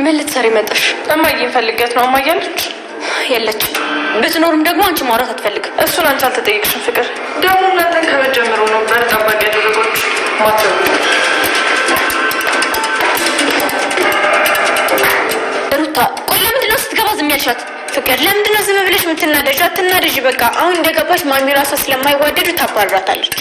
ምን ልትሰሪ መጣሽ? እማዬን ፈልጊያት ነው። እማዬ አለች? የለችም። ብትኖርም ደግሞ አንቺ ማውራት አትፈልግም። እሱን አንቺ አልተጠየቅሽም ፍቅር። ደግሞ እናንተን ከመጀመሩ ነው ጠባቂ ያደረጎች ማተው። ሩታ ቆይ ለምንድን ነው ስትገባ ዝም ያልሻት? ፍቅር ለምንድን ነው ዝም ብለሽ የምትናደጂው? አትናደጂ በቃ። አሁን እንደገባች ማሚ ራሷ ስለማይዋደዱ ታባራታለች።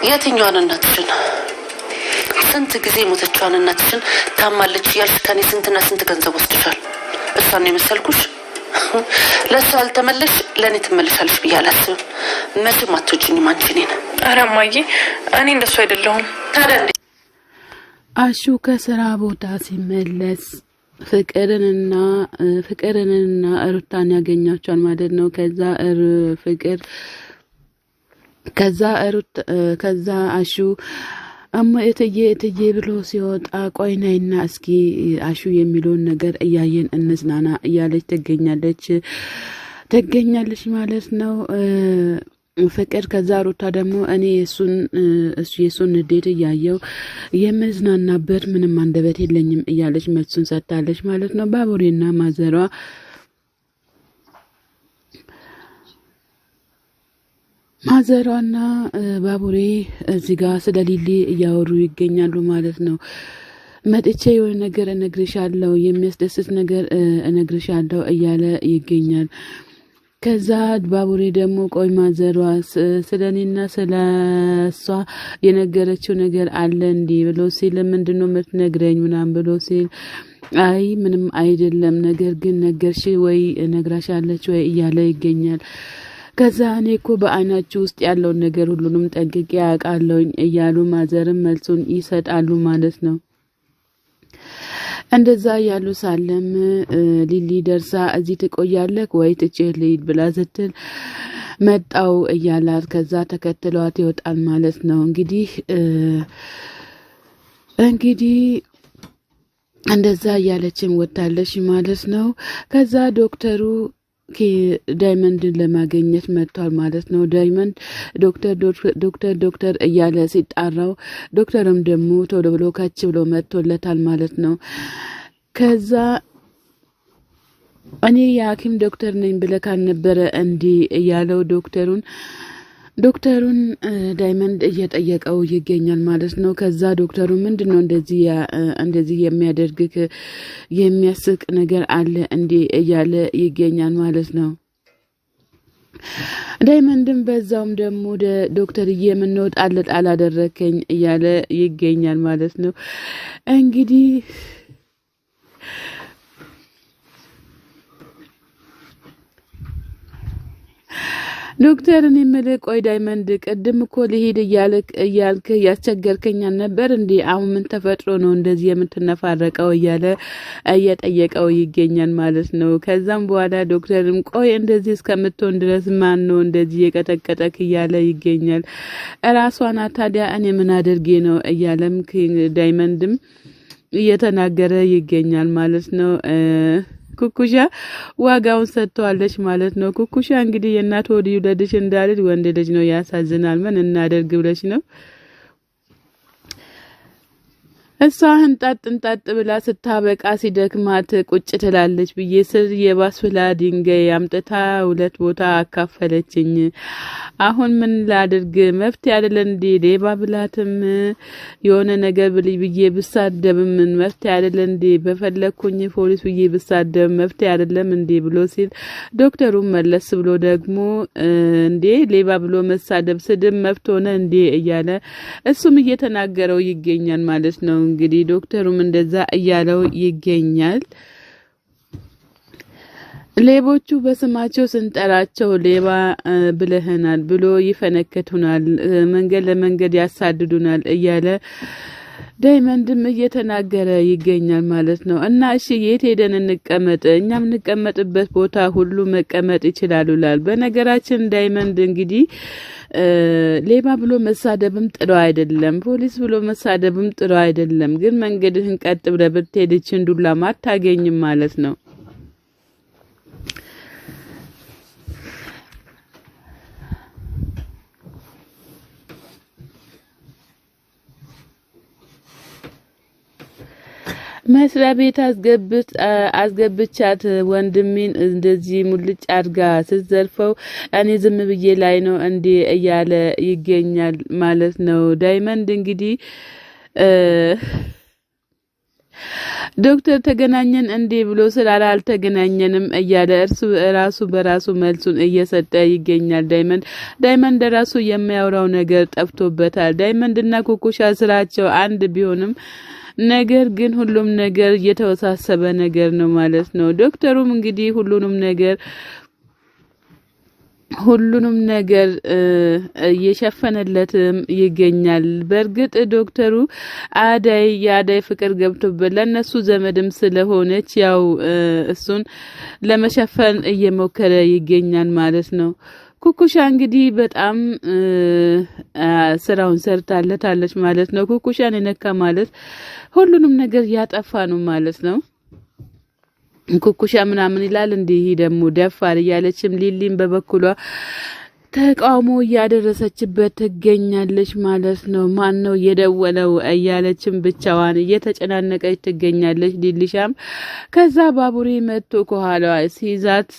የትኛዋን እናትሽን? ስንት ጊዜ ሞተችዋን እናትሽን ታማለች ያልሽ ከኔ ስንትና ስንት ገንዘብ ወስደሻል? እሷን የመሰልኩሽ? ለእሷ አልተመለሽ ለእኔ ትመለሻለሽ ብዬ አላስብም። መቼም አትወጂኝም አንቺ እኔን። ኧረ እማዬ እኔ እንደሱ አይደለሁም። ታዲያ እንዴ? አሹ ከስራ ቦታ ሲመለስ ፍቅርንና ሩታን ያገኛቸዋል ማለት ነው። ከዛ አሹ እትዬ ብሎ ሲወጣ ቆይ ነይና እስኪ አሹ የሚለውን ነገር እያየን እንዝናና እያለች ትገኛለች ማለት ነው ፍቅር። ከዛ ሩታ ደግሞ እኔ የሱን ንዴት እያየው የምዝናናበት ምንም አንደበት የለኝም እያለች መልሱን ሰጥታለች ማለት ነው። ባቡሬና ማዘሯና ባቡሬ እዚህ ጋር ስለ ሊሊ እያወሩ ይገኛሉ ማለት ነው። መጥቼ የሆነ ነገር እነግርሻለሁ፣ የሚያስደስት ነገር እነግርሻለሁ እያለ ይገኛል። ከዛ ባቡሬ ደግሞ ቆይ ማዘሯ ስለኔና ስለሷ የነገረችው ነገር አለ እንዲህ ብሎ ሲል ምንድነው የምትነግረኝ ምናምን ብሎ ሲል አይ ምንም አይደለም፣ ነገር ግን ነገርሽ ወይ ነግራሻለች ወይ እያለ ይገኛል። ከዛ እኔ እኮ በአይናችሁ ውስጥ ያለውን ነገር ሁሉንም ጠንቅቄ ያውቃለሁኝ እያሉ ማዘርም መልሱን ይሰጣሉ ማለት ነው። እንደዛ ያሉ ሳለም ሊሊ ደርሳ እዚህ ትቆያለህ ወይ ትቼ ልሂድ ብላ ስትል መጣው እያላት ከዛ ተከትሏት ይወጣል ማለት ነው። እንግዲህ እንደዛ እያለችም ወጣለች ማለት ነው። ከዛ ዶክተሩ ዳይመንድን ለማግኘት መጥቷል ማለት ነው። ዳይመንድ ዶክተር እያለ ሲጣራው ዶክተርም ደግሞ ቶሎ ብሎ ካች ብሎ መጥቶለታል ማለት ነው። ከዛ እኔ የሐኪም ዶክተር ነኝ ብለህ ካልነበረ እንዲህ እያለው ዶክተሩን ዳይመንድ እየጠየቀው ይገኛል ማለት ነው። ከዛ ዶክተሩ ምንድነው እንደዚህ የሚያደርግክ የሚያስቅ ነገር አለ እንዴ እያለ ይገኛል ማለት ነው። ዳይመንድም በዛውም ደግሞ ዶክተርዬ ምነው ጣል አላደረከኝ እያለ ይገኛል ማለት ነው። እንግዲህ ዶክተርን የምልህ ቆይ ዳይመንድ ቅድም እኮ ልሄድ እያልክ ያስቸገርከኝ ነበር እንዴ? አሁን ምን ተፈጥሮ ነው እንደዚህ የምትነፋረቀው እያለ እየጠየቀው ይገኛል ማለት ነው። ከዛም በኋላ ዶክተርም ቆይ እንደዚህ እስከምትሆን ድረስ ማን ነው እንደዚህ የቀጠቀጠክ እያለ ይገኛል። ራሷና ታዲያ እኔ ምን አድርጌ ነው እያለም ዳይመንድም እየተናገረ ይገኛል ማለት ነው። ኩኩሻ ዋጋውን ሰጥቷለች ማለት ነው። ኩኩሻ እንግዲህ የእናት ወዲ ወለድሽ እንዳልል ወንድ ልጅ ነው፣ ያሳዝናል። ምን እናደርግ ብለሽ ነው? እሷ እንጣጥ ብላ ስታበቃ ሲደክማት ቁጭ ትላለች ብዬ ስር የባስ ብላ ድንጋይ አምጥታ ሁለት ቦታ አካፈለችኝ። አሁን ምን ላድርግ? መፍትሄ አይደለ እንዴ? ሌባ ብላትም የሆነ ነገር ብዬ ብሳደብም መፍትሄ አይደለ እንዴ? በፈለኩኝ ፖሊስ ብዬ ብሳደብ መፍትሄ አይደለም እንዴ ብሎ ሲል ዶክተሩ መለስ ብሎ ደግሞ እንዴ ሌባ ብሎ መሳደብ ስድብ መፍት ሆነ እንዴ እያለ እሱም እየተናገረው ይገኛል ማለት ነው። እንግዲህ ዶክተሩም እንደዛ እያለው ይገኛል። ሌቦቹ በስማቸው ስንጠራቸው ሌባ ብለህናል ብሎ ይፈነከቱናል፣ መንገድ ለመንገድ ያሳድዱናል እያለ ዳይመንድም እየተናገረ ይገኛል ማለት ነው። እና እሺ የት ሄደን እንቀመጥ? እኛም እንቀመጥበት ቦታ ሁሉ መቀመጥ ይችላሉላል። በነገራችን ዳይመንድ እንግዲህ ሌባ ብሎ መሳደብም ጥሩ አይደለም፣ ፖሊስ ብሎ መሳደብም ጥሩ አይደለም። ግን መንገድህን ቀጥ ብለህ ብትሄድ ይችን ዱላ አታገኝም ማለት ነው። መስሪያ ቤት አስገብቻት ወንድሜን እንደዚህ ሙልጭ አድርጋ ስትዘርፈው እኔ ዝም ብዬ ላይ ነው እንዴ እያለ ይገኛል ማለት ነው። ዳይመንድ እንግዲህ ዶክተር ተገናኘን እንዴ ብሎ ስላላ አልተገናኘንም እያለ ራሱ በራሱ መልሱን እየሰጠ ይገኛል። ዳይመንድ ራሱ የሚያወራው ነገር ጠፍቶበታል። ዳይመንድና ኩኩሻ ስራቸው አንድ ቢሆንም ነገር ግን ሁሉም ነገር የተወሳሰበ ነገር ነው ማለት ነው። ዶክተሩም እንግዲህ ሁሉንም ነገር እየሸፈነለትም ይገኛል። በእርግጥ ዶክተሩ የአዳይ ፍቅር ገብቶበት ለነሱ ዘመድም ስለሆነች ያው እሱን ለመሸፈን እየሞከረ ይገኛል ማለት ነው። ኩኩሻ እንግዲህ በጣም ስራውን ሰርታለታለች ማለት ነው። ኩኩሻን የነካ ማለት ሁሉንም ነገር ያጠፋ ነው ማለት ነው። ኩኩሻ ምናምን ይላል እንዲህ ደግሞ ደፋር እያለችም ሊሊም በበኩሏ ተቃውሞ እያደረሰችበት ትገኛለች ማለት ነው። ማን ነው የደወለው እያለችም ብቻዋን እየተጨናነቀች ትገኛለች ሊሊሻም። ከዛ ባቡሬ መጥቶ ከኋላዋ ሲይዛት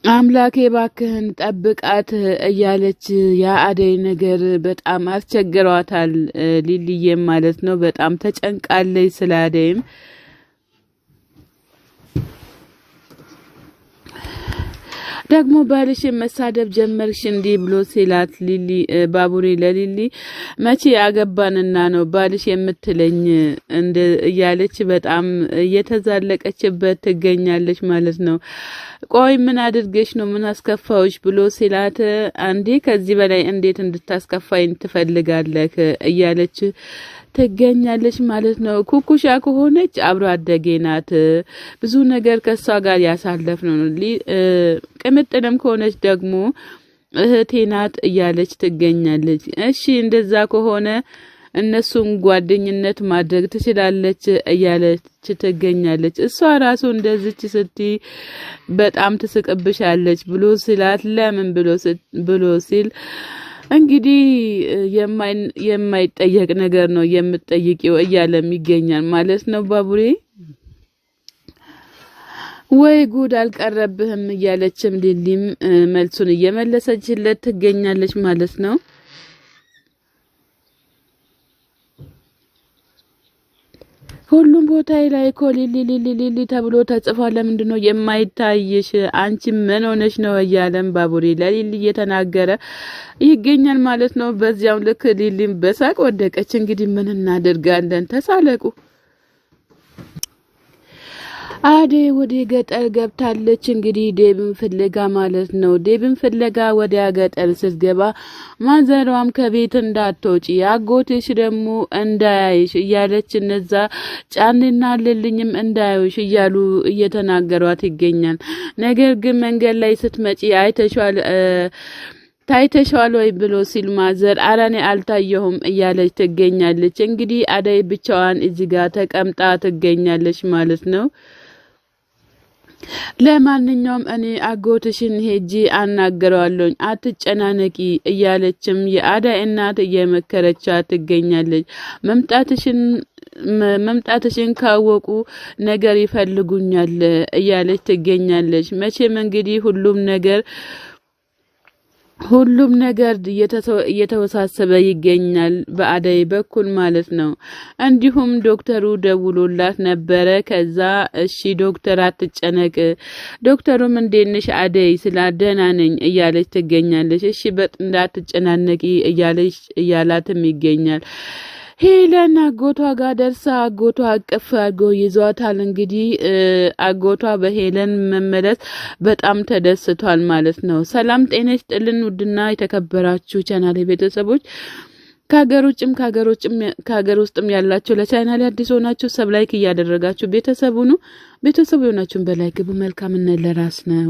አምላኬ ባክህን ጠብቃት እያለች የአደይ ነገር በጣም አስቸግሯታል ሊሊዬም ማለት ነው። በጣም ተጨንቃለች ስለ አደይም። ደግሞ ባልሽን መሳደብ ጀመርሽ እንዴ ብሎ ሲላት ሊሊ ባቡሬ ለሊሊ መቼ አገባንና ነው ባልሽ የምትለኝ እንደ እያለች በጣም እየተዛለቀችበት ትገኛለች ማለት ነው። ቆይ ምን አድርገሽ ነው ምን አስከፋውሽ ብሎ ሲላት አንዴ ከዚህ በላይ እንዴት እንድታስከፋኝ ትፈልጋለህ እያለች ትገኛለች ማለት ነው። ኩኩሻ ከሆነች አብሮ አደጌ ናት፣ ብዙ ነገር ከሷ ጋር ያሳለፍ ነው። ቅምጥልም ከሆነች ደግሞ እህቴ ናት እያለች ትገኛለች። እሺ እንደዛ ከሆነ እነሱን ጓደኝነት ማድረግ ትችላለች እያለች ትገኛለች። እሷ ራሱ እንደዚች ስትይ በጣም ትስቅብሻለች ብሎ ሲላት ለምን ብሎ ሲል እንግዲህ የማይጠየቅ ነገር ነው የምትጠይቂው እያለም ይገኛል ማለት ነው። ባቡሬ ወይ ጉድ አልቀረብህም እያለችም ሊሊም መልሱን እየመለሰችለት ትገኛለች ማለት ነው። ሁሉም ቦታ ላይ እኮ ሊሊ ተብሎ ተጽፏል። ለምንድነው የማይታይሽ? አንቺ ምን ሆነሽ ነው እያለም ባቡሬ ለሊሊ እየተናገረ ይገኛል ማለት ነው። በዚያው ልክ ሊሊም በሳቅ ወደቀች። እንግዲህ ምን እናደርጋለን? ተሳለቁ። አደይ ወደ ገጠር ገብታለች። እንግዲህ ዴብን ፍለጋ ማለት ነው። ዴብን ፍለጋ ወደ ገጠር ስትገባ ማዘሯም ከቤት እንዳትወጪ አጎትሽ ደግሞ እንዳያይሽ እያለች እነዛ ጫንና ልልኝም እንዳያዩሽ እያሉ እየተናገሯት ይገኛል። ነገር ግን መንገድ ላይ ስትመጪ ታይተሻል ወይ ብሎ ሲል ማዘር አራኔ አልታየሁም እያለች ትገኛለች። እንግዲህ አደይ ብቻዋን እዚህ ጋር ተቀምጣ ትገኛለች ማለት ነው። ለማንኛውም እኔ አጎትሽን ሄጂ አናገረዋለሁ አትጨናነቂ እያለችም የአደይ እናት እየመከረቻት ትገኛለች። መምጣትሽን ካወቁ ነገር ይፈልጉኛል እያለች ትገኛለች። መቼም እንግዲህ ሁሉም ነገር እየተወሳሰበ ይገኛል በአደይ በኩል ማለት ነው። እንዲሁም ዶክተሩ ደውሎላት ነበረ። ከዛ እሺ ዶክተር አትጨነቅ፣ ዶክተሩም እንዴት ነሽ አደይ ስላደና ነኝ እያለች ትገኛለች። እሺ እንዳትጨናነቂ እያላትም ይገኛል። ሄለን አጎቷ ጋር ደርሳ አጎቷ አቅፍ አድርጎ ይዟታል። እንግዲህ አጎቷ በሄለን መመለስ በጣም ተደስቷል ማለት ነው። ሰላም ጤና ይስጥልን ውድና የተከበራችሁ ቻናሌ ቤተሰቦች ከሀገር ውስጥም ያላችሁ ለቻናሌ አዲስ ሆናችሁ ሰብ ላይክ እያደረጋችሁ ቤተሰብ ሁኑ። ቤተሰብ የሆናችሁን በላይ ግቡ። መልካምነት ለራስ ነው።